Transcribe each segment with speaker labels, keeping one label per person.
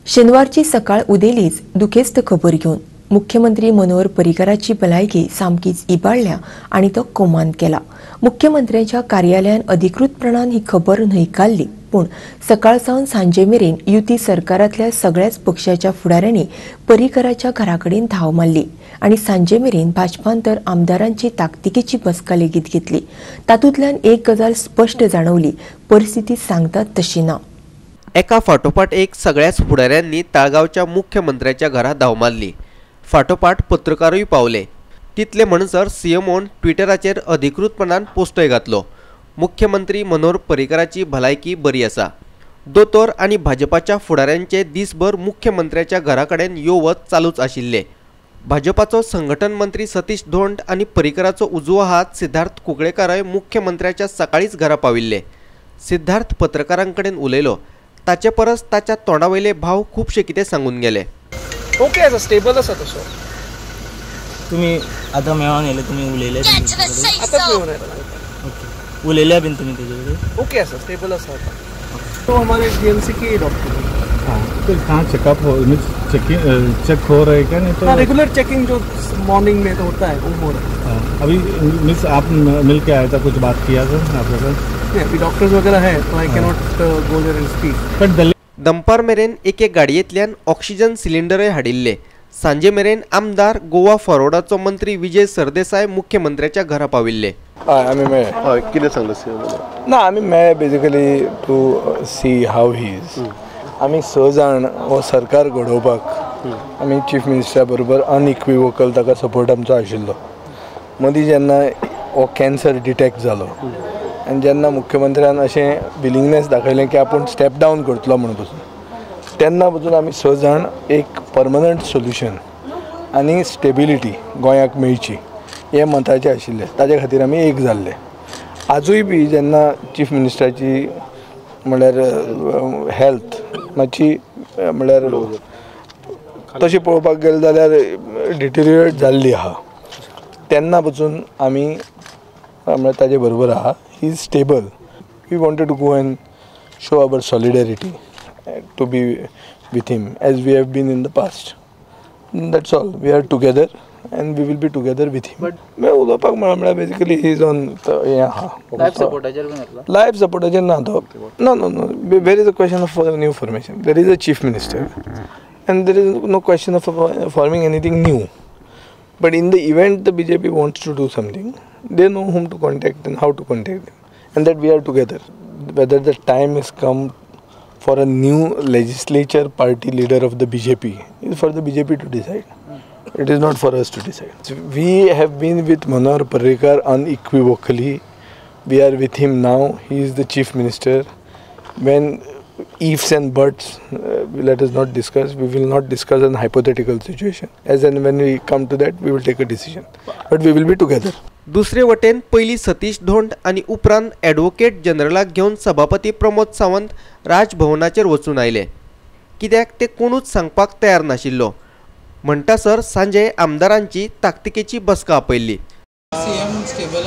Speaker 1: शनिवारची सकाळ उदेलीच दुखेस्त खबर घेऊन मुख्यमंत्री मनोहर पर्रीकाराची भलायकी सामकीच इबाडल्या आणि तो कोमांत केला। मुख्यमंत्र्यांच्या कार्यालयान अधिकृतपणान ही खबर न्हयकारली, पण सकाळ सावन सांजे मेरेन युती सरकारातल्या सगळ्याच पक्षाच्या फुडाऱ्यांनी पर्रीकाराच्या घराकडेन धाव मारली आणि सांजे मेरेन भाजपान तर आमदारांची ताकतिकेची बसका लेगीत घेतली। तातूंतल्यान एक गजाल स्पष्ट जाणवली, परिस्थिती सांगतात तशी ना।
Speaker 2: एका फाटोफाट एक सगळ्याच फुडाऱ्यांनी ताळगावच्या मुख्यमंत्र्याच्या घरात धाव मारली। फाटोफाट पत्रकारूय पावले। तितले म्हणसर सीएमओन ट्विटराचेर अधिकृतपणान पोस्टय घातलो। मुख्यमंत्री मनोहर पर्रीकाराची भलायकी बरी आसा। दोतोर आणि भाजपाच्या फुडाऱ्यांचे दिसभर मुख्यमंत्र्याच्या घराकडेन यो वच चालूच आशिल्ले। भाजपाचो संघटन मंत्री सतीश धोंड आणि पर्रीकाराचो उजवो हात सिद्धार्थ कुंकळेकाराय मुख्यमंत्र्याच्या सकाळीच घरा पाविल्ले। सिद्धार्थ पत्रकारांकडेन उलयलो। ताचे परस ताच्या तोंडावयले भाव खूबशे कितें सांगून गेले।
Speaker 3: ओके आसा, स्टेबल आसा तसो।
Speaker 4: तुम्ही आता मेळोन येयले, तुम्ही उलयले
Speaker 3: आताच मेळून आयला।
Speaker 4: ओके, उलयल्या बीन तुम्ही तेजे कडेन?
Speaker 3: ओके आसा, स्टेबल आसा आता। तो हमारे जीएमसी की डॉक्टर
Speaker 5: तो कहाँ चेकअप हो, चेक हो रहा है क्या? नहीं तो
Speaker 3: रेगुलर चेकिंग जो मॉर्निंग में तो होता है वो हो रहा है।
Speaker 5: अभी मिस आप मिल के आया था, कुछ बात किया सर आप लोगों ने?
Speaker 3: अभी डॉक्टर्स वगैरह है तो I can not go there and speak.
Speaker 2: दंपार मेरेन एक गाडयेंतल्यान ऑक्सिजन सिलिंडरय हाडिल्ले। सांजे मेरेन आमदार गोवा फॉरवर्डाचो मंत्री विजय सरदेसाय मुख्यमंत्र्याच्या घरा पाविल्ले।
Speaker 6: आमी मेळ्ळे।
Speaker 7: कितें सांगलें सीएम?
Speaker 6: ना, आमी मेळ्ळे basically to see how he is. आमी 6 जाण हो सरकार घडोवपाक आमी चीफ मिनिस्टरा बरोबर अनइक्विवोकल ताका सपोर्ट आमचो आशिल्लो। मदीं जेन्ना हो कॅन्सर डिटेक्ट जालो आनी जेन्ना मुख्यमंत्र्यान अशें विलिंगनेस दाखयलें की आपूण स्टेप डावन करतलो म्हणून पसून, तेन्ना पसून आमी 6 जाण एक परमनंट सोल्युशन आनी स्टेबिलिटी गोंयाक मेळची हे मताचे आशिल्ले। ताजे खातीर आमी एक जाल्ले। आजूय बी जेन्ना चीफ मिनिस्टराची म्हळ्यार हेल्थ मातशी म्हळ्यार तशी पळोवपाक गेले जाल्यार डिटेरियोरेट जाल्ली आहा, तेन्ना पसून आमी म्हळ्यार ताजे बरोबर आहा। He is stable. We wanted to go and show our solidarity to be with him as we have been in the past. That's all. We are together and we will be together with him. मैं उलोवपाक म्हळ्यार basically he is on हे आहा life सपोर्टाचेर बीन घेतला। Life सपोर्टाचेर ना तो। No no no, where is a question of new formation. There is a chief minister and there is no question of forming anything new. But in the event the BJP wants to do something, they know whom to contact and how to contact them, and that we are together. Whether the time has come for a new legislature party leader of the BJP is for the BJP to decide. It is not for us to decide. We have been with Manohar Parrikar unequivocally. We are with him now. He is the chief minister. When ifs and buts, let us not discuss. We will not discuss an hypothetical situation. As and when we come to that, we will take a decision. But we will be together.
Speaker 2: दुसरे वटेन पयली सतीश धोंड आणि उपरांत advocate जनरलाक घेवन सभापती प्रमोद सावंत राजभवनाचेर वचून आयले। कित्याक ते कोणूच सांगपाक तयार नाशिल्लो। म्हणटासर सांजे आमदारांची ताकतिकेची बसका आपयल्ली।
Speaker 8: सीएम स्टेबल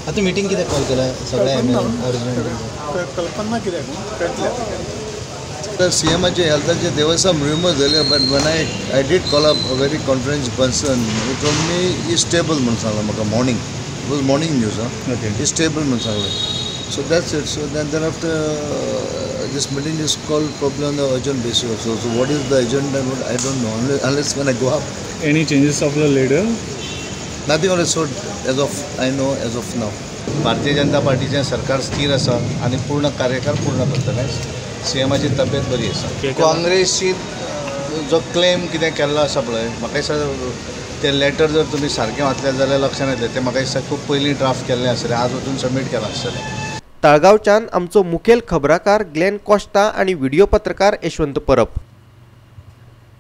Speaker 4: आता मीटिंग कित्याक कॉल केला सगळ्या
Speaker 5: कल्पना कित्याक
Speaker 7: सीएमाचे हेल्थाचे देवस्था रुमर्स झाले, but when I did call up a very confidential person who told me is stable म्हणून सांगला म्हाका morning. It was morning news, It's stable, so that's it. So then after this meeting is called probably on the urgent basis. So what is the agenda? I don't know unless when I go up.
Speaker 5: Any changes of the leader?
Speaker 7: Nothing on the sort as of I know as of now.
Speaker 9: Bharatiya Janata पार्टीचे सरकार स्थिर आसा आणि पूर्ण कार्यकाळ पूर्ण करतले। सीएमाची तब्येत बरी आसा। काँग्रेसची जो क्लेम कितें केल्लो आसा पळय, म्हाका दिसता ते लेटर जर तुम्ही सारकें वाचलें जाल्यार लक्षांत येतलें। ते म्हाका दिसता खूब पयलीं ड्राफ्ट केल्लें आसलें, आज वचून सबमीट केलां आसतलें।
Speaker 2: ताळगांवच्यान आमचो मुखेल खबराकार ग्लेन कॉस्टा आणि व्हिडिओ पत्रकार यशवंत परब।